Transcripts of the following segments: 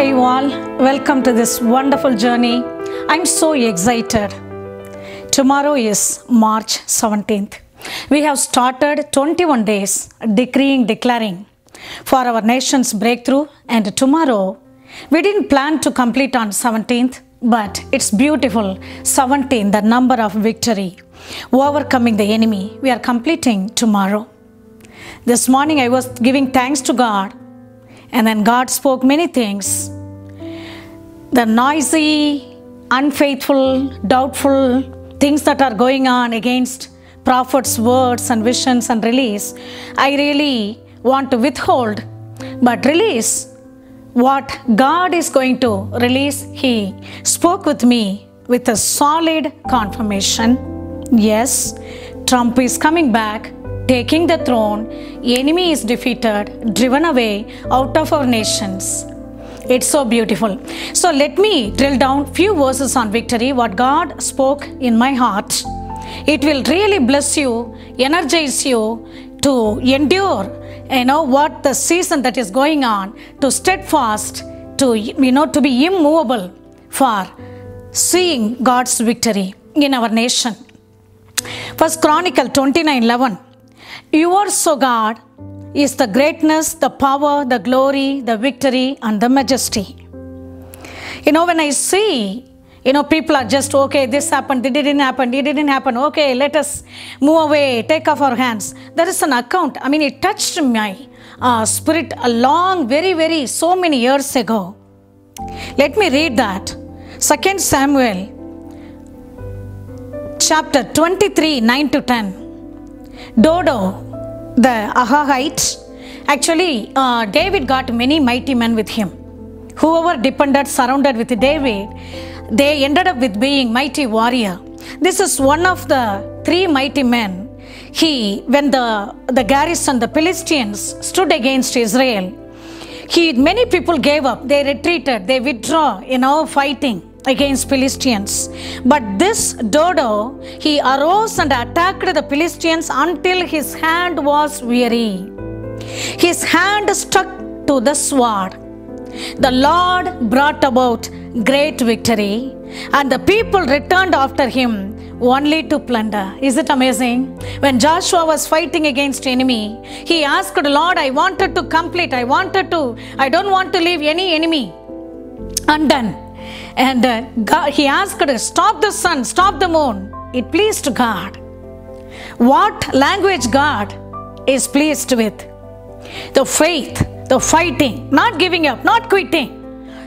Hey you all, welcome to this wonderful journey. I'm so excited. Tomorrow is March 17th. We have started 21 days declaring for our nation's breakthrough, and tomorrow we didn't plan to complete on 17th, but it's beautiful 17, the number of victory, overcoming the enemy. We are completing tomorrow. This morning I was giving thanks to God, and then God spoke many things. The noisy, unfaithful, doubtful things that are going on against prophets' words and visions and release, I really want to withhold, but release what God is going to release. He spoke with me with a solid confirmation. Yes, Trump is coming back, taking the throne. Enemy is defeated, driven away out of our nations. It's so beautiful. So let me drill down few verses on victory, what God spoke in my heart. It will really bless you, energize you to endure, what the season that is going on, to steadfast, to be immovable for seeing God's victory in our nation. First Chronicle 29:11. Yours, O God, is the greatness, the power, the glory, the victory, and the majesty. When I see, people are just, okay, this happened, it didn't happen, okay, let us move away, take off our hands. There is an account. It touched my spirit along very, so many years ago. Let me read that. 2 Samuel chapter 23, 9-10. Dodo, the Ahahite, actually David got many mighty men with him. Whoever depended, surrounded with David, they ended up with being mighty warrior. This is one of the three mighty men. When the garrison, the Philistines, stood against Israel, many people gave up. They retreated, they withdraw, fighting against Philistines. But this Dodo, he arose and attacked the Philistines until his hand was weary. His hand stuck to the sword. The Lord brought about great victory, and the people returned after him only to plunder. Is it amazing? When Joshua was fighting against enemy, he asked, Lord, I wanted to complete, I don't want to leave any enemy undone. And he asked, stop the sun, stop the moon. It pleased God. What language God is pleased with? The faith, the fighting, not giving up, not quitting.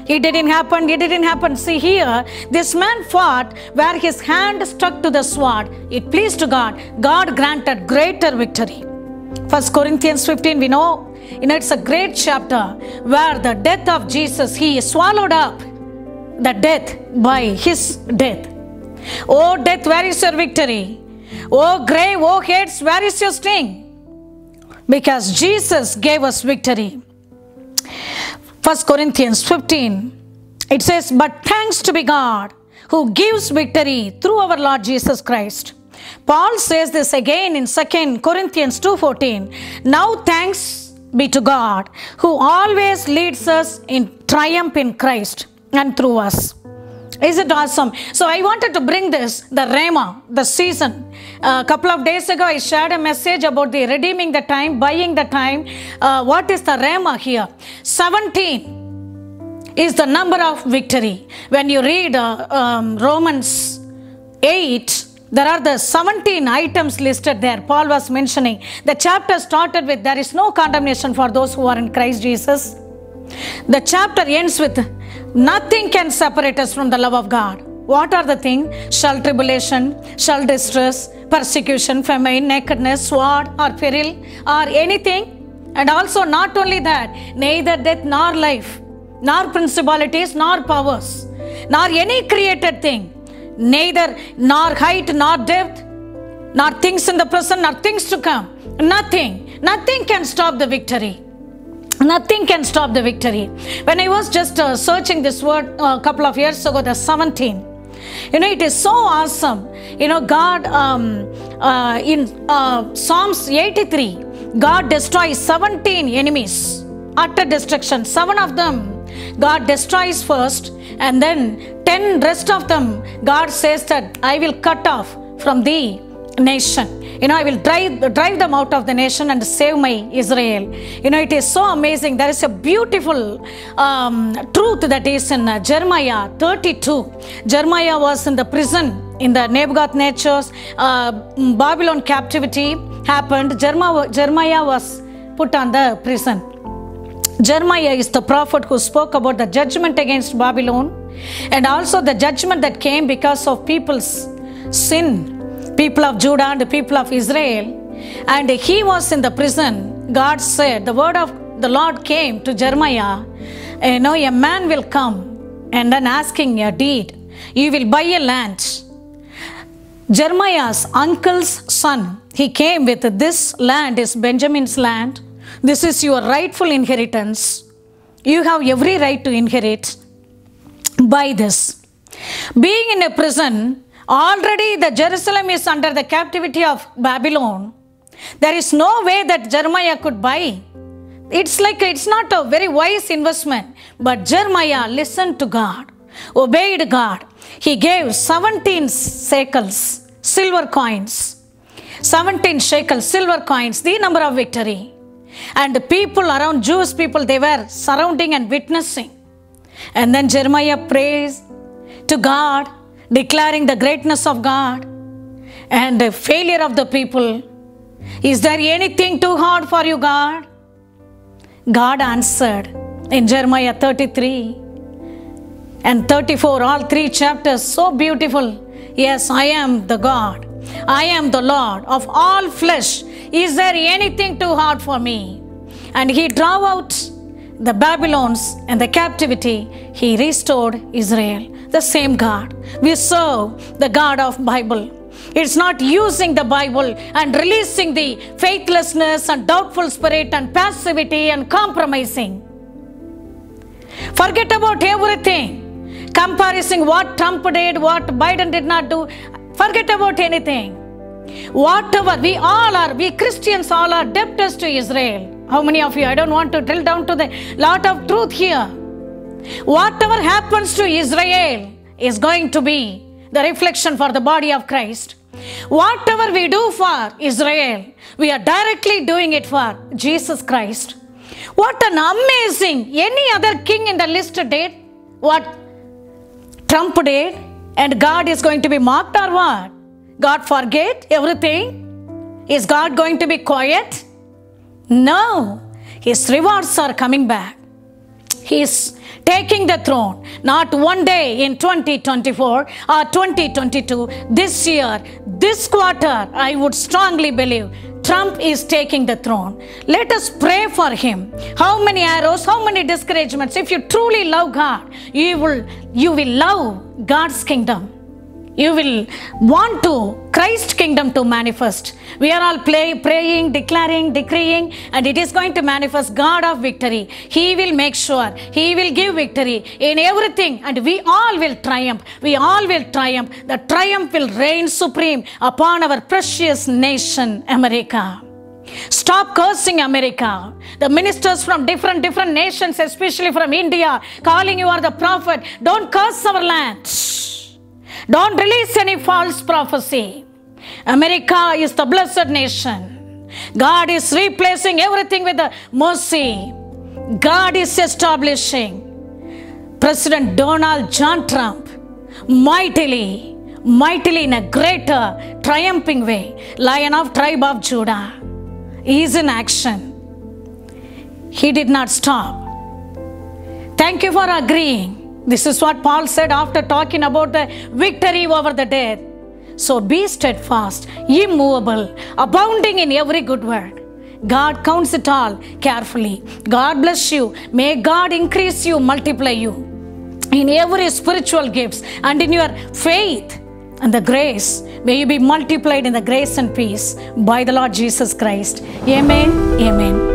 It didn't happen. See here, this man fought where his hand stuck to the sword. It pleased God. God granted greater victory. 1 Corinthians 15, we know, it's a great chapter where the death of Jesus, he swallowed up the death by his death. Oh death, where is your victory? Oh grave, oh Hades, where is your sting? Because Jesus gave us victory. 1 Corinthians 15, it says, but thanks to be God who gives victory through our Lord Jesus Christ. Paul says this again in 2 Corinthians 2:14. Now thanks be to God who always leads us in triumph in Christ and through us. Is it awesome? So I wanted to bring this, the Rhema, the season. A couple of days ago I shared a message about the redeeming the time, buying the time. What is the Rhema here? 17 is the number of victory. When you read Romans 8, there are the 17 items listed there. Paul was mentioning. The chapter started with, there is no condemnation for those who are in Christ Jesus. The chapter ends with, nothing can separate us from the love of God. What are the things? Shall tribulation, shall distress, persecution, famine, nakedness, sword, or peril, or anything. And also not only that, neither death nor life, nor principalities, nor powers, nor any created thing, neither nor height, nor depth, nor things in the present, nor things to come. Nothing can stop the victory. Nothing can stop the victory. When I was just searching this word a couple of years ago, the 17, it is so awesome. God, in Psalms 83, God destroys 17 enemies, utter destruction. 7 of them God destroys first, and then 10 rest of them, God says that I will cut off from the nation. I will drive them out of the nation and save my Israel. It is so amazing. There is a beautiful truth that is in Jeremiah 32. Jeremiah was in the prison in the Nebuchadnezzar's Babylon captivity happened. Jeremiah was put on the prison. Jeremiah is the prophet who spoke about the judgment against Babylon and also the judgment that came because of people's sin. People of Judah and the people of Israel, and he was in the prison. God said, the word of the Lord came to Jeremiah, a man will come and then asking a deed. You will buy a land. Jeremiah's uncle's son, he came with, this land is Benjamin's land. This is your rightful inheritance. You have every right to inherit. Buy this. Being in a prison, already the Jerusalem is under the captivity of Babylon. There is no way that Jeremiah could buy. It's not a very wise investment. But Jeremiah listened to God, obeyed God. He gave 17 shekels, silver coins. 17 shekels, silver coins, the number of victory. And the people around, Jewish people, they were surrounding and witnessing. And then Jeremiah prays to God, declaring the greatness of God and the failure of the people. Is there anything too hard for you, God? God answered in Jeremiah 33 and 34, all 3 chapters, so beautiful. Yes, I am the God. I am the Lord of all flesh. Is there anything too hard for me? And he drove out the Babylons and the captivity. He restored Israel. The same God. We serve the God of Bible. It's not using the Bible and releasing the faithlessness and doubtful spirit and passivity and compromising. Forget about everything. Comparing what Trump did, what Biden did not do. Forget about anything. Whatever, we Christians all are debtors to Israel. How many of you? I don't want to drill down to the lot of truth here. Whatever happens to Israel is going to be the reflection for the body of Christ. Whatever we do for Israel, we are directly doing it for Jesus Christ. What an amazing, any other king in the list did what Trump did, and God is going to be mocked or what? God forget everything? Is God going to be quiet? No, his rewards are coming back. He is taking the throne, not one day in 2024 or 2022. This year, this quarter, I would strongly believe Trump is taking the throne. Let us pray for him. How many arrows, how many discouragements? If you truly love God, you will love God's kingdom. You will want to Christ's kingdom to manifest. We are all praying, declaring, decreeing, and it is going to manifest. God of victory. He will make sure. He will give victory in everything, and we all will triumph. We all will triumph. The triumph will reign supreme upon our precious nation, America. Stop cursing America. The ministers from different nations, especially from India, calling you are the prophet. Don't curse our land. Don't release any false prophecy. America is the blessed nation. God is replacing everything with the mercy. God is establishing President Donald John Trump mightily in a greater, triumphing way. Lion of tribe of Judah is in action. He did not stop. Thank you for agreeing. This is what Paul said after talking about the victory over the death. So be steadfast, immovable, abounding in every good work. God counts it all carefully. God bless you. May God increase you, multiply you in every spiritual gifts and in your faith and the grace. May you be multiplied in the grace and peace by the Lord Jesus Christ. Amen. Amen.